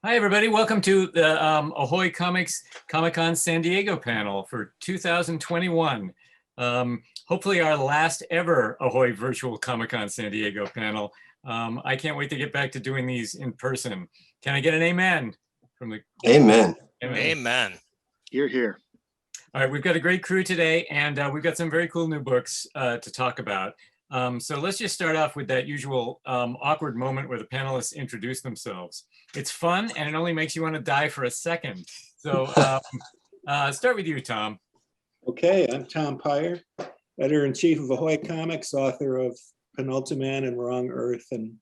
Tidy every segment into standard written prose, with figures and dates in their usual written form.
Hi, everybody. Welcome to the AHOY Comics Comic-Con San Diego panel for 2021. Hopefully our last ever AHOY Virtual Comic-Con San Diego panel. I can't wait to get back to doing these in person. Can I get an amen from the? Amen. Amen. Hear, hear. All right, we've got a great crew today, and we've got some very cool new books to talk about. So let's just start off with that usual awkward moment where the panelists introduce themselves. It's fun, and it only makes you want to die for a second. So start with you, Tom. Okay, I'm Tom Pyre, editor-in-chief of AHOY Comics, author of Penultimate and Wrong Earth and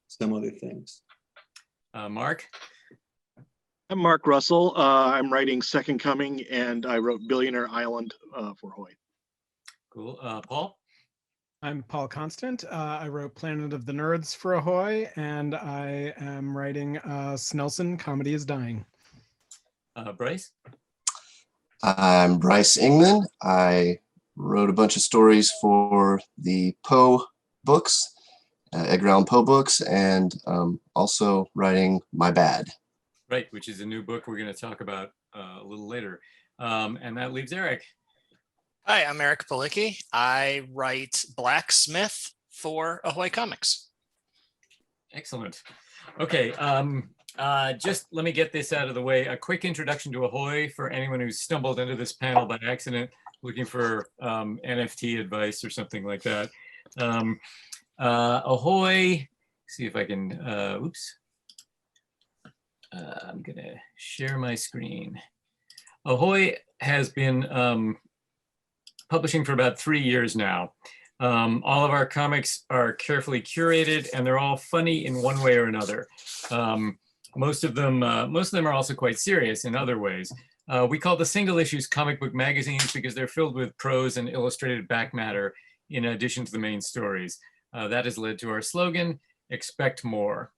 some other things. Mark? I'm Mark Russell. I'm writing Second Coming, and I wrote Billionaire Island for Hoy. Cool. Paul? I'm Paul Constant. I wrote Planet of the Nerds for AHOY, and I am writing Snelson, Comedy is Dying. Bryce? I'm Bryce Ingman. I wrote a bunch of stories for the Poe books, Edgar Allan Poe books, and also writing My Bad. Right, which is a new book we're going to talk about a little later. And that leaves Eric. Hi, I'm Eric Palicki. I write Blacksmith for AHOY Comics. Excellent. Okay, just let me get this out of the way. A quick introduction to AHOY for anyone who's stumbled into this panel by accident, looking for NFT advice or something like that. AHOY, see if I can, oops. I'm gonna share my screen. AHOY has been publishing for about 3 years now. All of our comics are carefully curated, and they're all funny in one way or another. Most of them are also quite serious in other ways. We call the single issues comic book magazines because they're filled with prose and illustrated back matter in addition to the main stories. That has led to our slogan, expect more.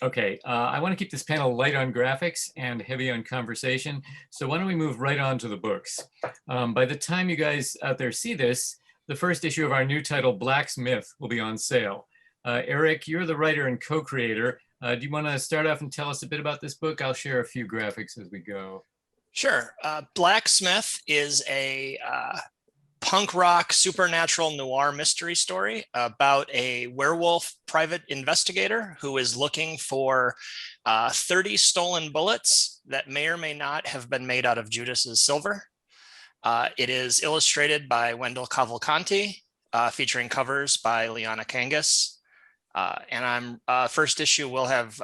Okay, I want to keep this panel light on graphics and heavy on conversation. So why don't we move right on to the books? By the time you guys out there see this, the first issue of our new title, Blacksmith, will be on sale. Eric, you're the writer and co-creator. Do you want to start off and tell us a bit about this book? I'll share a few graphics as we go. Sure. Blacksmith is a punk rock supernatural noir mystery story about a werewolf private investigator who is looking for 30 stolen bullets that may or may not have been made out of Judas's silver. It is illustrated by Wendell Cavalcanti, featuring covers by Liana Kangas. And first issue will have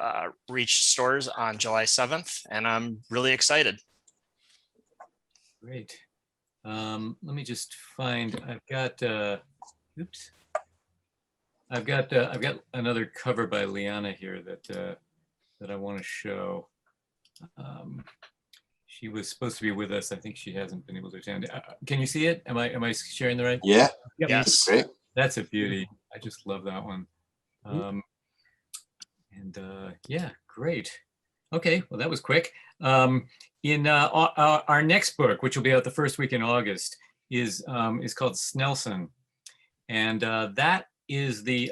reached stores on July 7th, and I'm really excited. Great. Let me just find, I've got another cover by Liana here that I want to show. She was supposed to be with us. I think she hasn't been able to attend. Can you see it? Am I sharing the right? Yeah. Yep. Yes. Great. That's a beauty. I just love that one. Yeah, great. Okay, well, that was quick. In our next book, which will be out the first week in August, is called Snelson, and that is the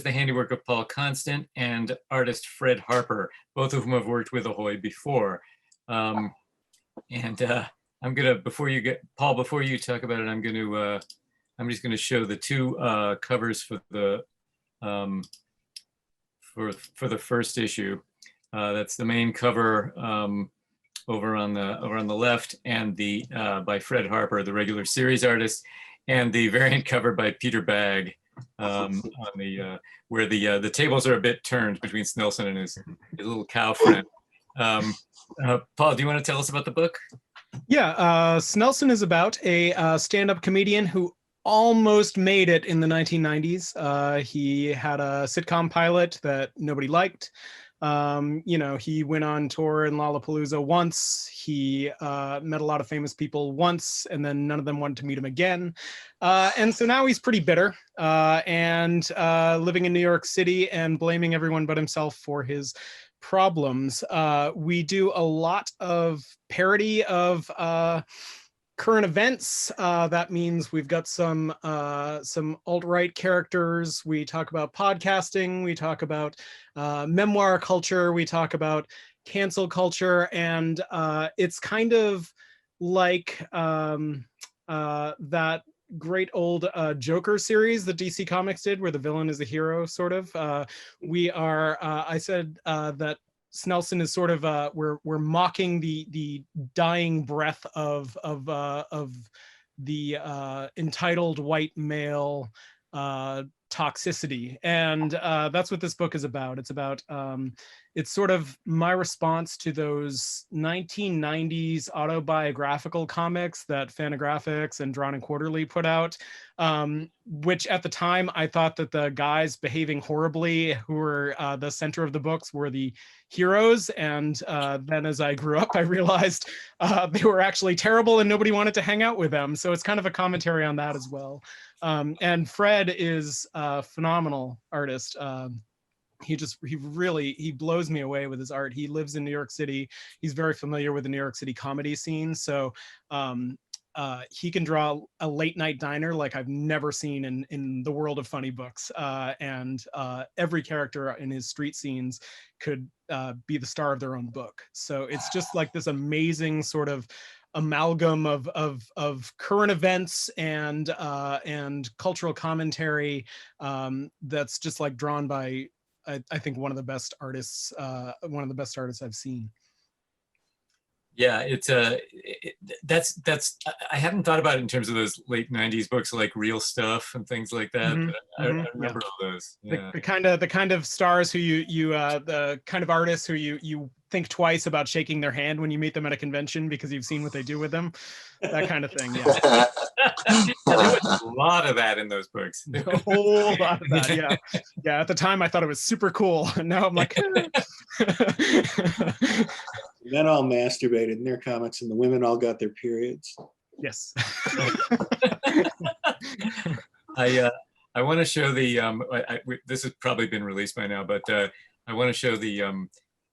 handiwork of Paul Constant and artist Fred Harper, both of whom have worked with AHOY before. I'm gonna, before you talk about it, I'm just gonna show the two covers for the for the first issue. That's the main cover over on the left, and the by Fred Harper, the regular series artist, and the variant cover by Peter Bagg on the where the tables are a bit turned between Snelson and his little cow friend. Paul, do you want to tell us about the book? Yeah, Snelson is about a stand-up comedian who almost made it in the 1990s. He had a sitcom pilot that nobody liked. He went on tour in Lollapalooza once. He met a lot of famous people once, and then none of them wanted to meet him again. And so now he's pretty bitter and living in New York City and blaming everyone but himself for his problems. We do a lot of parody of current events. That means we've got some alt-right characters. We talk about podcasting. We talk about memoir culture. We talk about cancel culture, and it's kind of like that great old Joker series that DC Comics did, where the villain is the hero, sort of. I said that Snelson is sort of we're mocking the dying breath of the entitled white male toxicity, and that's what this book is about. It's about it's sort of my response to those 1990s autobiographical comics that Fantagraphics and Drawn and Quarterly put out, which at the time I thought that the guys behaving horribly who were the center of the books were the heroes, and then as I grew up I realized they were actually terrible and nobody wanted to hang out with them. So it's kind of a commentary on that as well. And Fred is a phenomenal artist. He blows me away with his art. He lives in New York City. He's very familiar with the New York City comedy scene. So he can draw a late night diner like I've never seen in the world of funny books. And every character in his street scenes could be the star of their own book. So it's just like this amazing sort of amalgam of current events and cultural commentary that's just like drawn by I think one of the best artists I've seen. Yeah, that's I hadn't thought about it in terms of those late 90s books like Real Stuff and things like that. Mhm, But I mhm, remember all those. The, Yeah. the kind of stars who the kind of artists who you think twice about shaking their hand when you meet them at a convention because you've seen what they do with them, that kind of thing. Yeah. Yeah, there was a lot of that in those books. A whole lot of that. Yeah. At the time I thought it was super cool, and now I'm like Men all masturbated in their comics, and the women all got their periods. yes. I want to show the this has probably been released by now, but I want to show the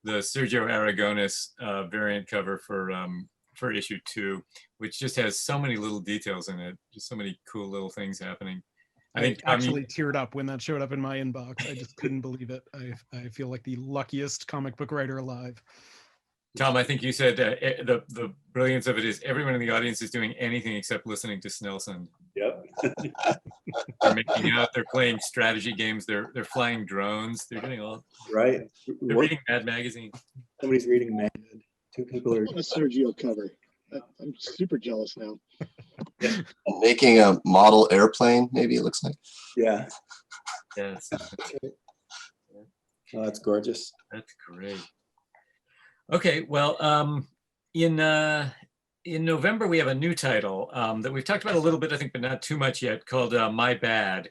Sergio Aragonis variant cover for issue 2, which just has so many little details in it, just so many cool little things happening. I actually teared up when that showed up in my inbox. I just couldn't believe it. I feel like the luckiest comic book writer alive. Tom, I think you said the brilliance of it is everyone in the audience is doing anything except listening to Snelson. Yep. They're making out, they're playing strategy games, they're flying drones, they're doing all. Right. They're reading Mad Magazine. Somebody's reading Mad. Two people are On a Sergio cover. I'm super jealous now. Making a model airplane, maybe it looks like. Yeah. Yes, Oh, that's gorgeous. that's great. Okay, well, in November we have a new title that we've talked about a little bit, I think, but not too much yet, called My Bad,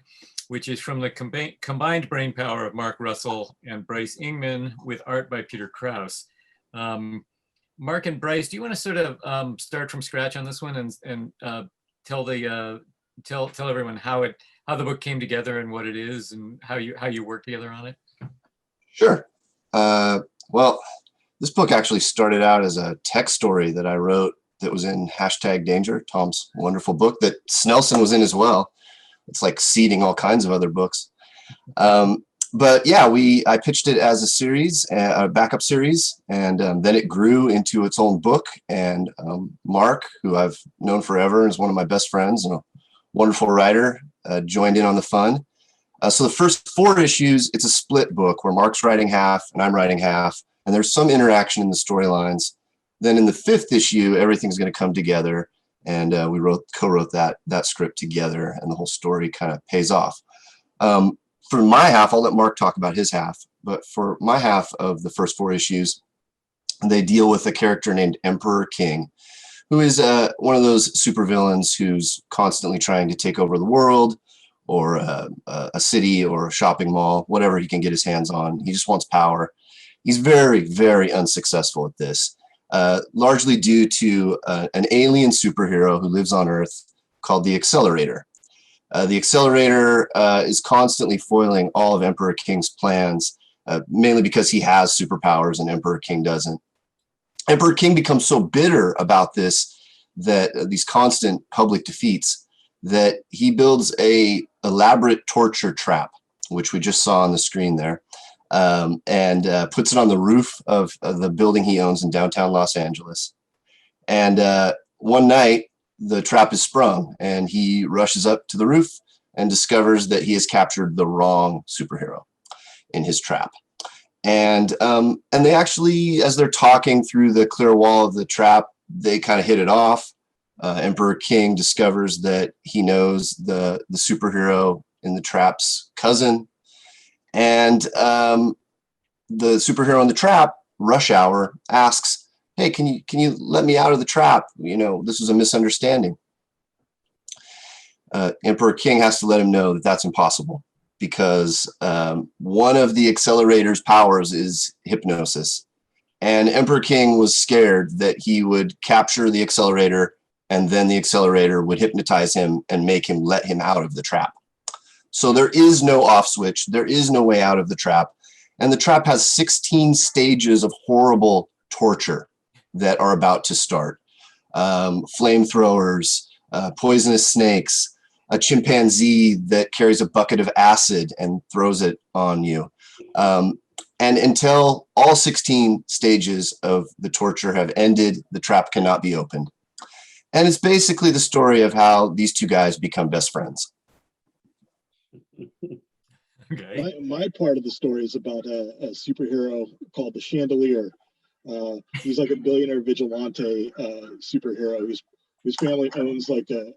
which is from the combined brainpower of Mark Russell and Bryce Ingman with art by Peter Krause. Mark and Bryce, do you want to sort of start from scratch on this one and tell everyone how the book came together and what it is and how you work together on it? Sure. Well, this book actually started out as a text story that I wrote that was in #Danger, Tom's wonderful book that Snelson was in as well. It's like seeding all kinds of other books. But yeah, I pitched it as a series, a backup series, and then it grew into its own book. And Mark, who I've known forever and is one of my best friends and a wonderful writer, joined in on the fun. So the first 4 issues, it's a split book where Mark's writing half and I'm writing half, and there's some interaction in the storylines. Then in the 5th issue, everything's going to come together, and we co-wrote that script together, and the whole story kind of pays off. For my half, I'll let Mark talk about his half, but for my half of the first 4 issues, they deal with a character named Emperor King, who is one of those supervillains who's constantly trying to take over the world, or a city or a shopping mall, whatever he can get his hands on. He just wants power. He's very, very unsuccessful at this, largely due to an alien superhero who lives on Earth called the Accelerator. The Accelerator is constantly foiling all of Emperor King's plans, mainly because he has superpowers and Emperor King doesn't. Emperor King becomes so bitter about this that these constant public defeats, that he builds a elaborate torture trap, which we just saw on the screen there, and puts it on the roof of the building he owns in downtown Los Angeles. And one night, the trap is sprung, and he rushes up to the roof and discovers that he has captured the wrong superhero in his trap. And they actually, as they're talking through the clear wall of the trap, they kind of hit it off. Emperor King discovers that he knows the superhero in the trap's cousin. And the superhero in the trap, Rush Hour, asks, "Hey, can you let me out of the trap? You know, this was a misunderstanding." Emperor King has to let him know that that's impossible, because one of the Accelerator's powers is hypnosis. And Emperor King was scared that he would capture the Accelerator, and then the Accelerator would hypnotize him and make him let him out of the trap. So there is no off switch. There is no way out of the trap. And the trap has 16 stages of horrible torture that are about to start. Flamethrowers, poisonous snakes, a chimpanzee that carries a bucket of acid and throws it on you. And until all 16 stages of the torture have ended, the trap cannot be opened. And it's basically the story of how these two guys become best friends. Okay. My part of the story is about a superhero called the Chandelier. He's like a billionaire vigilante superhero whose family owns like a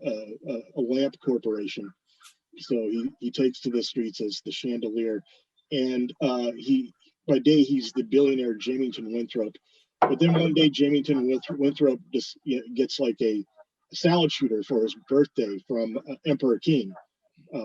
lamp corporation. So he takes to the streets as the Chandelier, and by day he's the billionaire Jamington Winthrop. But then one day Jamington Winthrop just gets like a salad shooter for his birthday from Emperor King,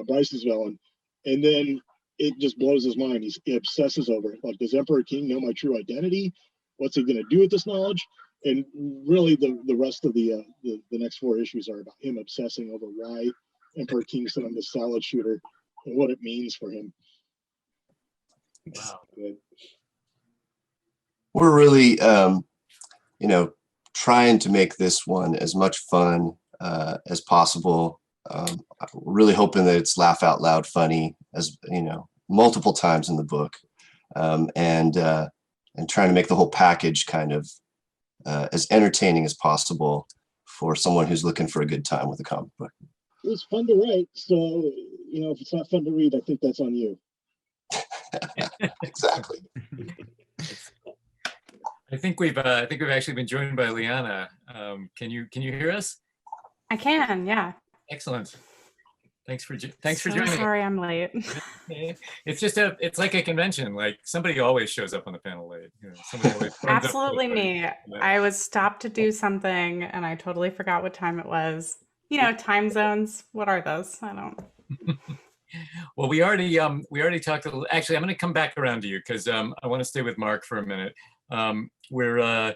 Bryce's villain, and then it just blows his mind. He obsesses over it. Like, does Emperor King know my true identity? What's he going to do with this knowledge? And really, the rest of the next 4 issues are about him obsessing over why Emperor King sent him the salad shooter and what it means for him. Wow. Good. We're really, trying to make this one as much fun as possible. Really hoping that it's laugh out loud funny, as multiple times in the book, and trying to make the whole package kind of as entertaining as possible for someone who's looking for a good time with a comic book. It was fun to write, so if it's not fun to read, I think that's on you. Exactly. I think we've actually been joined by Liana. Can you hear us? I can, yeah. Excellent. Thanks for So joining. sorry I'm late. It's like a convention. Like, somebody always shows up on the panel late. Somebody always turns up Absolutely late. me. Yeah. I was stopped to do something and I totally forgot what time it was. Time zones. What are those? I don't. Well, we already talked a little. Actually, I'm going to come back around to you because I want to stay with Mark for a minute. I want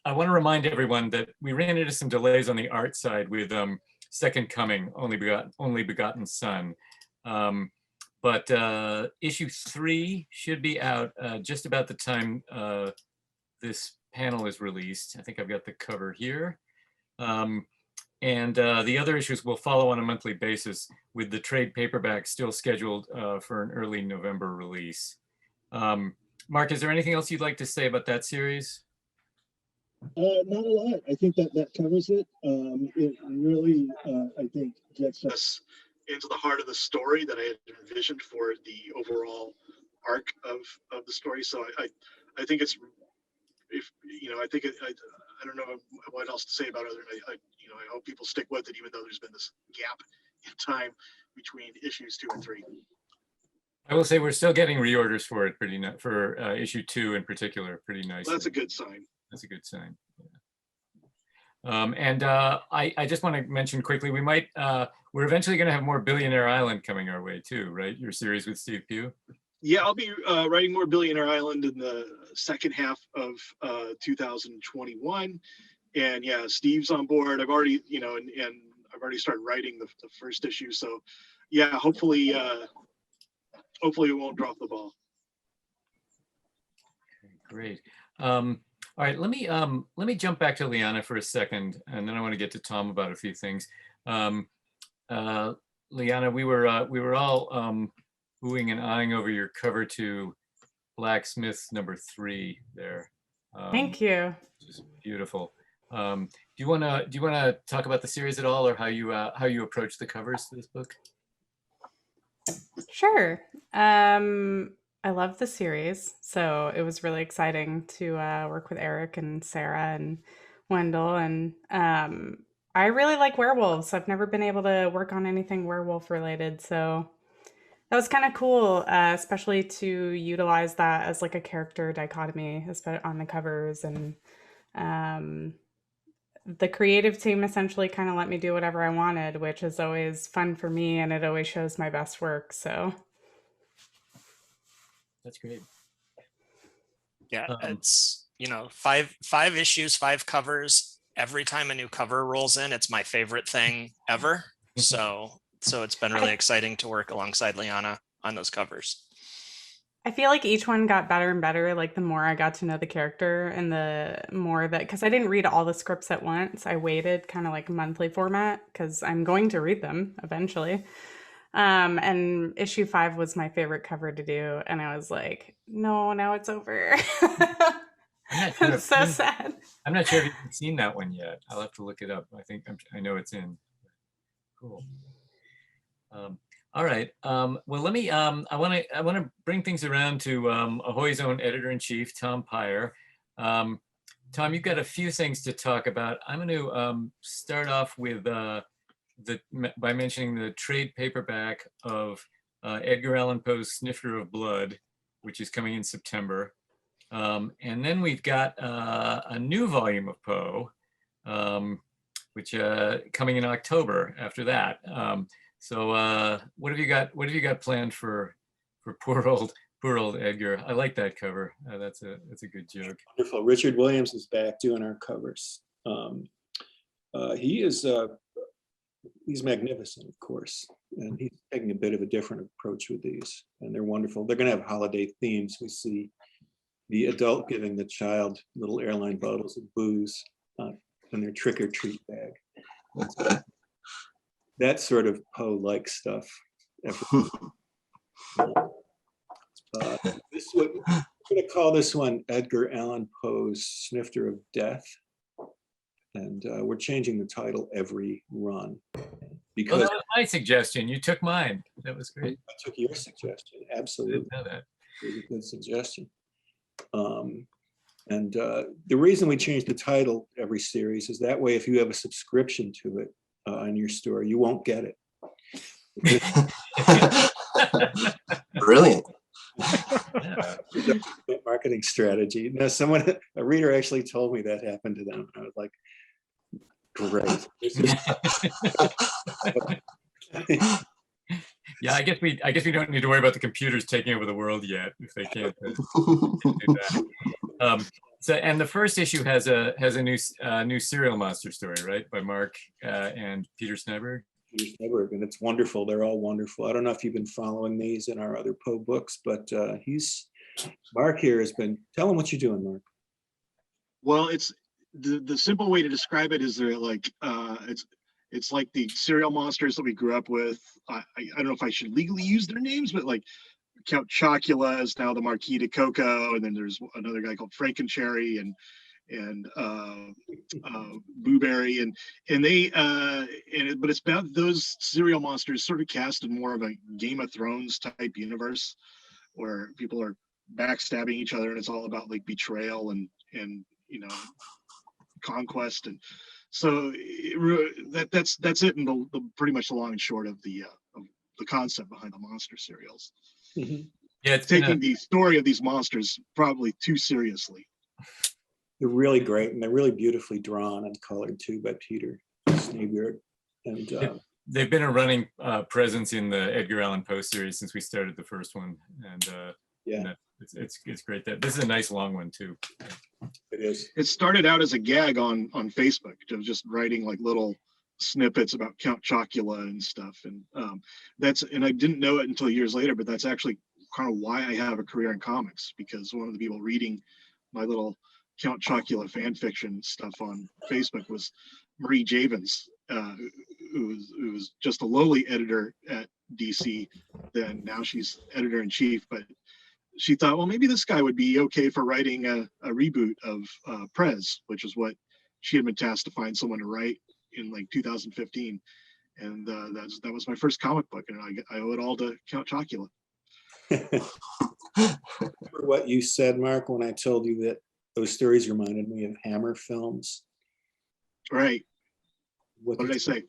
to remind everyone that we ran into some delays on the art side with Second Coming, Only Begotten Son. But issue 3 should be out just about the time this panel is released. I think I've got the cover here. And the other issues will follow on a monthly basis, with the trade paperback still scheduled for an early November release. Mark, is there anything else you'd like to say about that series? Not a lot. I think that covers it. It really, I think, gets us into the heart of the story that I had envisioned for the overall arc of the story. So I think it's, I don't know what else to say about it other than I hope people stick with it, even though there's been this gap in time between issues 2 and 3. I will say we're still getting reorders for it for issue 2 in particular, pretty nice. Well, that's a good sign. That's a good sign. Yeah. I just want to mention quickly, we're eventually going to have more Billionaire Island coming our way too, right? Your series with Steve Pugh. Yeah, I'll be writing more Billionaire Island in the second half of 2021, and yeah, Steve's on board. I've already, and I've already started writing the first issue. So, yeah, hopefully we won't drop the ball. Great. All right, let me jump back to Liana for a second, and then I want to get to Tom about a few things. Liana, we were all oohing and eyeing over your cover to Blacksmith #3 there. Thank you. Just beautiful. Do you wanna talk about the series at all, or how you approach the covers to this book? Sure. I love the series, so it was really exciting to work with Eric and Sarah and Wendell, and I really like werewolves. I've never been able to work on anything werewolf related, so that was kind of cool, especially to utilize that as like a character dichotomy on the covers, and um, the creative team essentially kind of let me do whatever I wanted, which is always fun for me, and it always shows my best work. So. That's great. Yeah, it's, you know, five issues, 5 covers. Every time a new cover rolls in, it's my favorite thing ever. So it's been really exciting to work alongside Liana on those covers. I feel like each one got better and better, like the more I got to know the character, and the more that, because I didn't read all the scripts at once. I waited kind of like monthly format, because I'm going to read them eventually. And issue 5 was my favorite cover to do, and I was like, no, now it's over. I'm so sad. I'm not sure if you've seen that one yet. I'll have to look it up. I know it's in. Cool. All right. Well, let me. I want to bring things around to Ahoy's own editor-in-chief, Tom Peyer. Tom, you've got a few things to talk about. I'm going to start off with by mentioning the trade paperback of Edgar Allan Poe's Snifter of Blood, which is coming in September. And then we've got a new volume of Poe, which coming in October after that. So what have you got planned for poor old Edgar? I like that cover. That's a good joke. Wonderful. Richard Williams is back doing our covers. He's magnificent, of course, and he's taking a bit of a different approach with these, and they're wonderful. They're going to have holiday themes. We see the adult giving the child little airline bottles of booze in their trick-or-treat bag. That sort of Poe-like stuff. This one, I'm going to call this one Edgar Allan Poe's Snifter of Death. And we're changing the title every run because that was my suggestion. You took mine. That was great. I took your suggestion. Absolutely. I didn't know that. It was a good suggestion. And the reason we changed the title every series is that way, if you have a subscription to it in your store, you won't get it. Brilliant. Marketing strategy. No, a reader actually told me that happened to them. I was like, great. Yeah, I guess we don't need to worry about the computers taking over the world yet, if they can't do that. So, and the first issue has a new serial monster story, right, by Mark and Peter Sneberg. And it's wonderful. They're all wonderful. I don't know if you've been following these in our other Poe books, but Mark here has been. Tell him what you're doing, Mark. Well, it's the simple way to describe it is they're like it's like the serial monsters that we grew up with. I don't know if I should legally use their names, but like Count Chocula is now the Marquis de Coco, and then there's another guy called Frankencherry and Blueberry, and they but it's about those serial monsters sort of cast in more of a Game of Thrones type universe where people are backstabbing each other, and it's all about like betrayal and you know, conquest. And so that's it in the pretty much the long and short of the concept behind the monster serials. Mm-hmm. Yeah, it's taking the story of these monsters probably too seriously. They're really great, and they're really beautifully drawn and colored too by Peter Sneberg. And they've been a running presence in the Edgar Allan Poe series since we started the first one, and yeah, it's great. That this is a nice long one too. It is. It started out as a gag on Facebook, just writing like little snippets about Count Chocula and stuff, and and I didn't know it until years later, but that's actually kind of why I have a career in comics, because one of the people reading my little Count Chocula fan fiction stuff on Facebook was Marie Javins, who was just a lowly editor at DC. Then now she's editor in chief, but she thought, well, maybe this guy would be okay for writing a reboot of Prez, which is what she had been tasked to find someone to write in like 2015. And that was my first comic book, and I owe it all to Count Chocula. Remember what you said, Mark, when I told you that those stories reminded me of Hammer films? Right. What What did I say?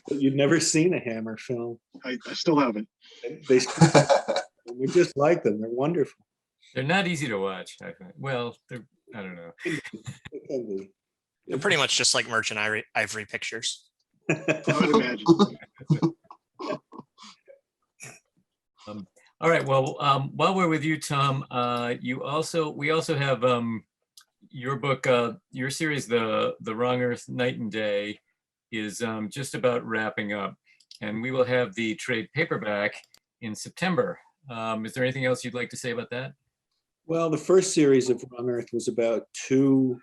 You'd never seen a Hammer film. I still haven't. They we just like them. They're wonderful. They're not easy to watch, I think. Well, I don't know. It can be. They're pretty much just like Merchant Ivory Pictures. I would imagine. All right. Well, while we're with you, Tom, we also have your book, your series, the Wrong Earth Night and Day, is just about wrapping up, and we will have the trade paperback in September. Is there anything else you'd like to say about that? Well, the first series of Wrong Earth was about two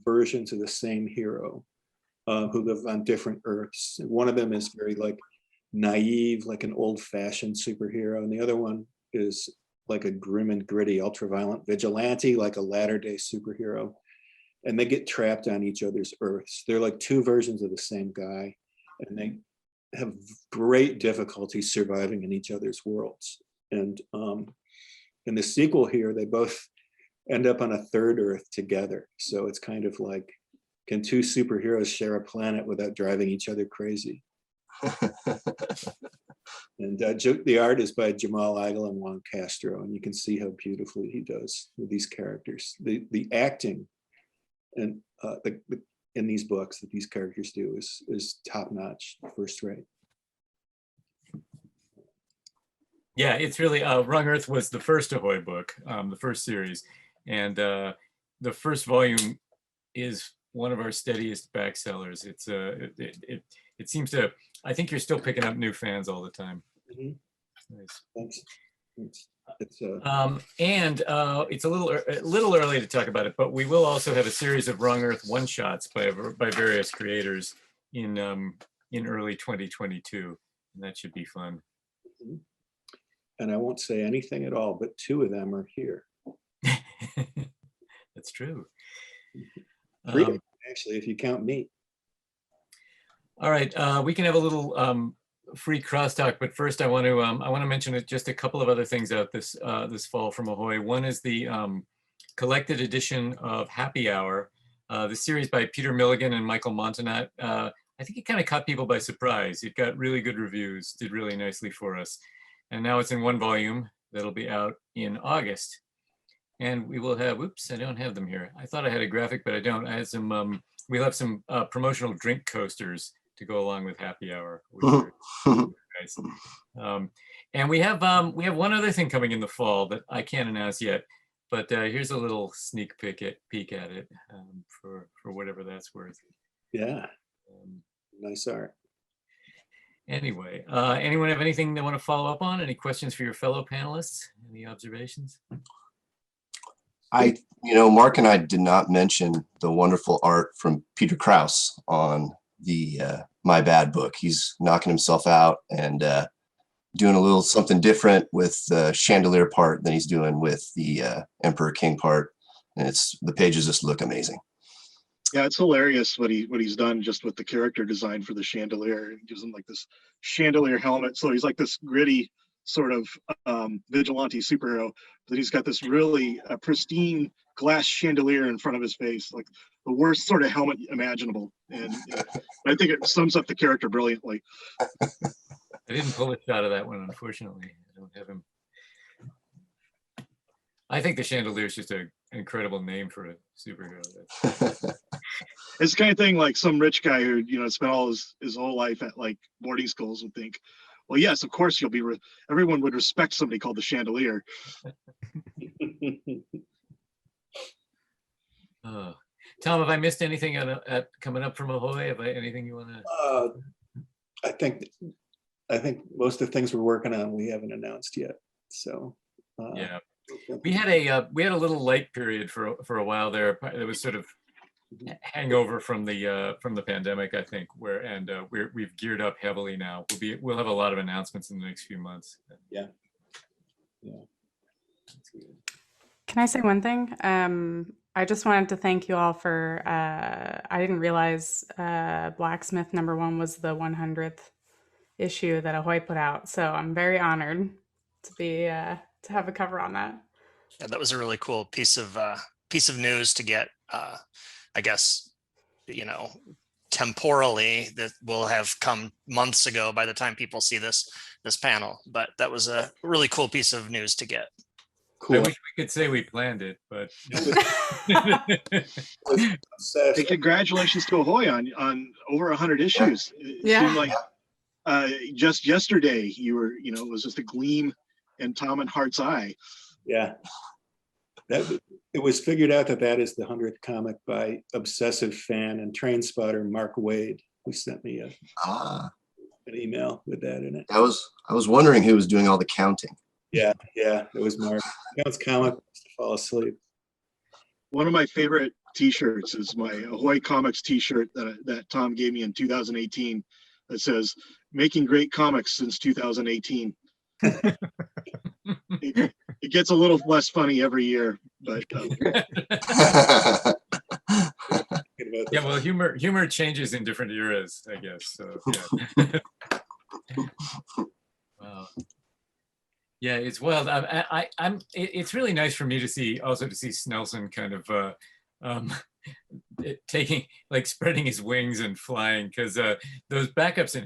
versions of the same hero who live on different Earths. One of them is very like naive, like an old-fashioned superhero, and the other one is like a grim and gritty, ultra-violent vigilante, like a latter-day superhero. And they get trapped on each other's Earths. They're like two versions of the same guy, and they have great difficulty surviving in each other's worlds. And in the sequel here, they both end up on a third Earth together. So it's kind of like, can two superheroes share a planet without driving each other crazy? And the art is by Jamal Igle and Juan Castro, and you can see how beautifully he does with these characters. The acting and in these books that these characters do is top notch, first rate. Yeah, it's really Wrong Earth was the first AHOY book, the first series, and the first volume is one of our steadiest bestsellers. It's it seems to. I think you're still picking up new fans all the time. Mm-hmm. Nice. Thanks. It's and it's a little early to talk about it, but we will also have a series of Wrong Earth one shots by various creators in early 2022, and that should be fun. Mm-hmm. And I won't say anything at all, but two of them are here. That's true. Three, actually, if you count me. All right, we can have a little free crosstalk, but first I want to mention just a couple of other things out this fall from AHOY. One is the collected edition of Happy Hour, the series by Peter Milligan and Michael Montanat. I think it kind of caught people by surprise. It got really good reviews, did really nicely for us. And now it's in one volume that'll be out in August. And we will have, oops, I don't have them here. I thought I had a graphic, but I don't. I had some, we'll have some promotional drink coasters to go along with Happy Hour, which are nice. And we have one other thing coming in the fall that I can't announce yet, but here's a little sneak peek at it for whatever that's worth. Yeah, nice art. Anyway, anyone have anything they want to follow up on? Any questions for your fellow panelists? Any observations? Mark and I did not mention the wonderful art from Peter Krause on the My Bad book. He's knocking himself out and doing a little something different with the chandelier part than he's doing with the Emperor King part. And the pages just look amazing. Yeah, it's hilarious what he's done just with the character design for the chandelier. It gives him like this chandelier helmet, so he's like this gritty sort of vigilante superhero. But he's got this really pristine glass chandelier in front of his face, like the worst sort of helmet imaginable. And I think it sums up the character brilliantly. I didn't pull a shot of that one, unfortunately. I don't have him. I think the chandelier is just an incredible name for a superhero. It's the kind of thing like some rich guy who spent all his whole life at like boarding schools would think, well, yes, of course you'll be. Everyone would respect somebody called the chandelier. Tom, have I missed anything at coming up from AHOY? Have I anything you want to? I think most of the things we're working on we haven't announced yet. So yeah, We had a little light period for a while there. It was sort of hangover from the pandemic, I think. We've geared up heavily now. We'll have a lot of announcements in the next few months. Yeah. Can I say one thing? I just wanted to thank you all for, I didn't realize Blacksmith #1 was the 100th issue that AHOY put out. So I'm very honored to to have a cover on that. Yeah, that was a really cool piece of news to get. I guess, temporally that will have come months ago by the time people see this panel. But that was a really cool piece of news to get. Cool. I wish we could say we planned it, but hey, congratulations to AHOY on over 100 issues. It seemed like just yesterday you were, it was just a gleam in Tom and Hart's eye. Yeah. It was figured out that is the 100th comic by obsessive fan and train spotter Mark Wade, who sent me an email with that in it. I was wondering who was doing all the counting. Yeah, it was Mark. Counts comic books to fall asleep. One of my favorite T-shirts is my AHOY Comics T-shirt that Tom gave me in 2018. That says "Making great comics since 2018." It gets a little less funny every year, but yeah, well, humor changes in different eras, I guess. So yeah. Wow. Yeah, it's wild. It's really nice for me to see Snelson kind of spreading his wings and flying, because those backups in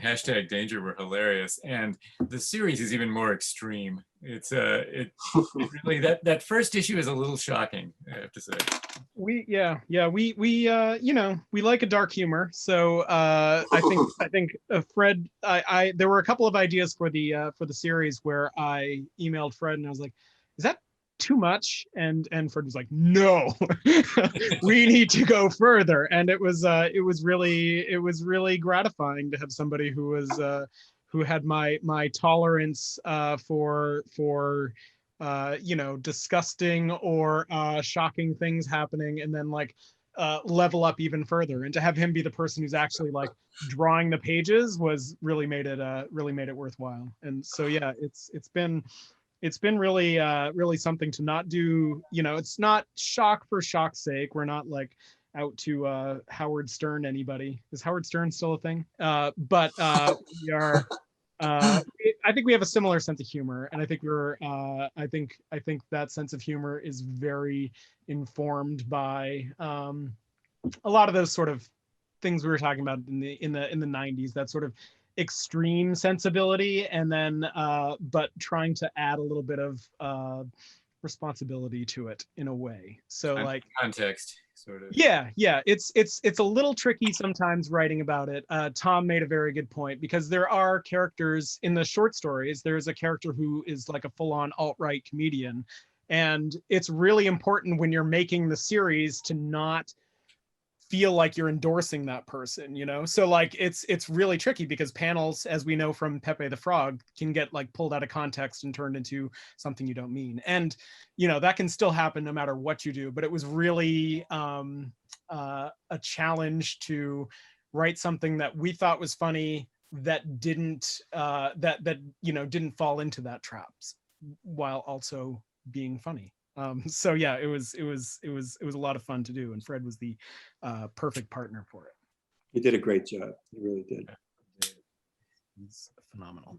#Danger were hilarious, and the series is even more extreme. It's really that first issue is a little shocking, I have to say. We like a dark humor, so I think Fred, there were a couple of ideas for the series where I emailed Fred and I was like, is that too much? And Fred was like, no, we need to go further. And it was really gratifying to have somebody who had my tolerance for disgusting or shocking things happening, and then level up even further, and to have him be the person who's actually drawing the pages was really made it worthwhile. And so yeah, it's been really something to not do. It's not shock for shock's sake. We're not out to Howard Stern anybody. Is Howard Stern still a thing? But we are. I think we have a similar sense of humor, and I think I think that sense of humor is very informed by a lot of those sort of things we were talking about in the 90s. That sort of extreme sensibility, and then but trying to add a little bit of responsibility to it in a way. So context. Sort of. Yeah, it's a little tricky sometimes writing about it. Tom made a very good point, because there are characters in the short stories. There's a character who is like a full-on alt-right comedian, and it's really important when you're making the series to not feel like you're endorsing that person, so it's really tricky, because panels, as we know from Pepe the Frog, can get pulled out of context and turned into something you don't mean, and that can still happen no matter what you do. But it was really a challenge to write something that we thought was funny that didn't didn't fall into that traps while also being funny. So yeah, it was a lot of fun to do, and Fred was the perfect partner for it. He did a great job. He really did. He's phenomenal.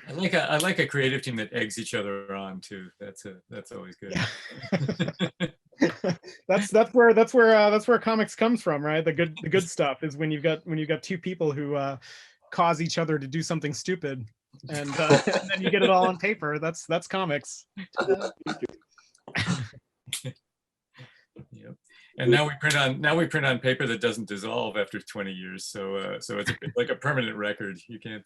I like a creative team that eggs each other on too. That's always good. Yeah. that's where comics comes from, right? The good stuff is when you've got two people who cause each other to do something stupid, and then you get it all on paper. That's comics. Yep. And now we print on paper that doesn't dissolve after 20 years. So it's like a permanent record. You can't.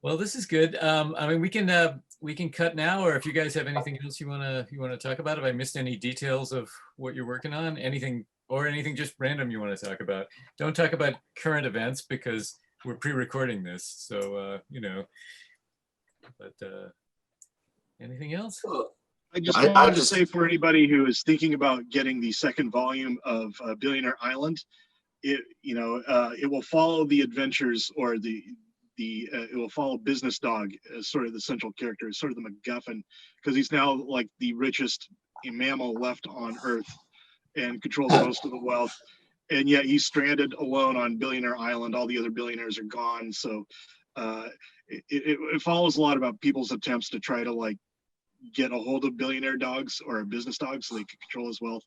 Well, this is good. I mean, we can cut now, or if you guys have anything else you want to talk about. If I missed any details of what you're working on, anything just random you want to talk about. Don't talk about current events, because we're pre-recording this, so you know. But anything else? I just I wanted to just- say for anybody who is thinking about getting the second volume of Billionaire Island, it will follow the adventures or it will follow Business Dog as sort of the central character, sort of the MacGuffin, because he's now like the richest mammal left on Earth and controls most of the wealth. And yet he's stranded alone on Billionaire Island. All the other billionaires are gone. So it follows a lot about people's attempts to try to like get a hold of billionaire dogs or a business dog so they can control his wealth,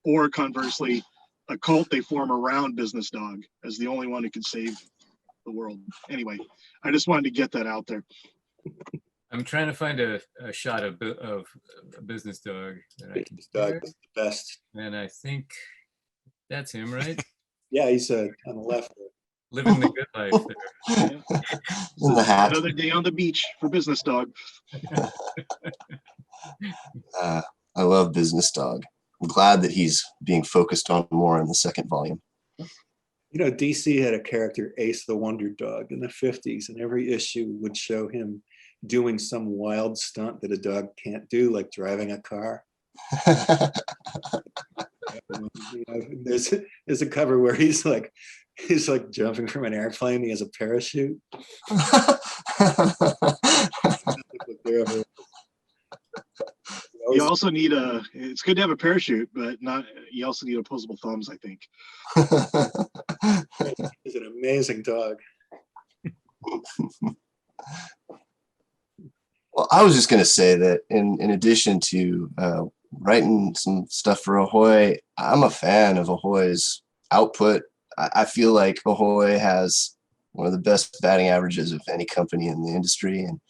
or conversely, a cult they form around Business Dog as the only one who can save the world. Anyway, I just wanted to get that out there. I'm trying to find a shot of a Business Dog that I can This dog share. is the best. And I think that's him, right? Yeah, he's on the left. Living the good life there. In the hat. Another day on the beach for Business Dog. I love Business Dog. I'm glad that he's being focused on more in the second volume. You know, DC had a character, Ace the Wonder Dog, in the 50s, and every issue would show him doing some wild stunt that a dog can't do, like driving a car. You know, there's a cover where he's like jumping from an airplane. He has a parachute. You also need it's good to have a parachute, but you also need opposable thumbs, I think. He's an amazing dog. Well, I was just going to say that in addition to writing some stuff for AHOY, I'm a fan of AHOY's output. I feel like AHOY has one of the best batting averages of any company in the industry, and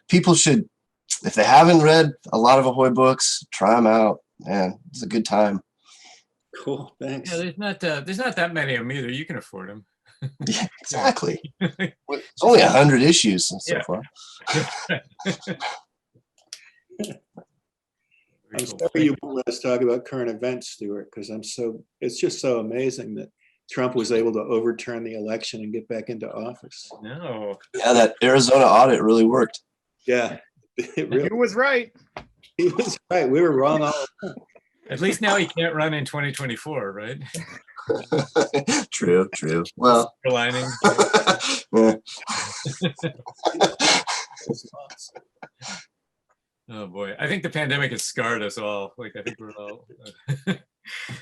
people should, if they haven't read a lot of AHOY books, try them out. Man, it's a good time. Cool, thanks. Yeah, there's not that many of them either. You can afford them. Yeah, exactly. It's only 100 issues so Yeah. far. I'm sorry you won't let us talk about current events, Stuart, because it's just so amazing that Trump was able to overturn the election and get back into office. No. Yeah, that Arizona audit really worked. Yeah, it really, He was right. he was right. We were wrong all along. At least now he can't run in 2024, right? True. Well, Silver lining. yeah. Oh boy, I think the pandemic has scarred us all. Like I think we're all. A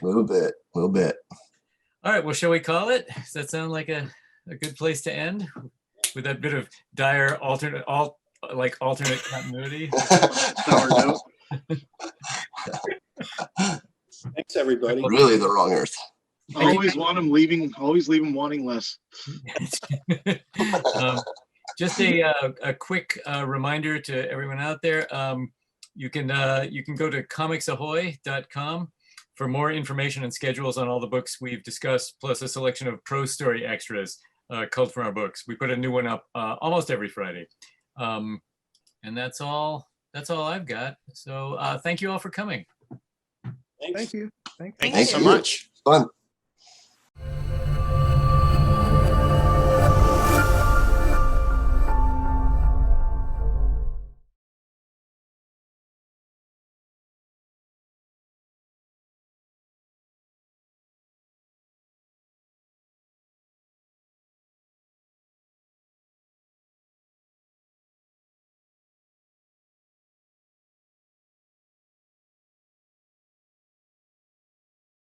little bit. All right. Well, shall we call it? Does that sound like a good place to end with that bit of dire alternate continuity? Sourdough. Thanks, everybody. Really the wrong earth. Always leave them wanting less. Just a quick reminder to everyone out there. You can go to comicsahoy.com for more information and schedules on all the books we've discussed, plus a selection of prose story extras culled from our books. We put a new one up almost every Friday. And that's all I've got. So thank you all for coming. Thanks. Thank you. Thank you so you. much. Fun.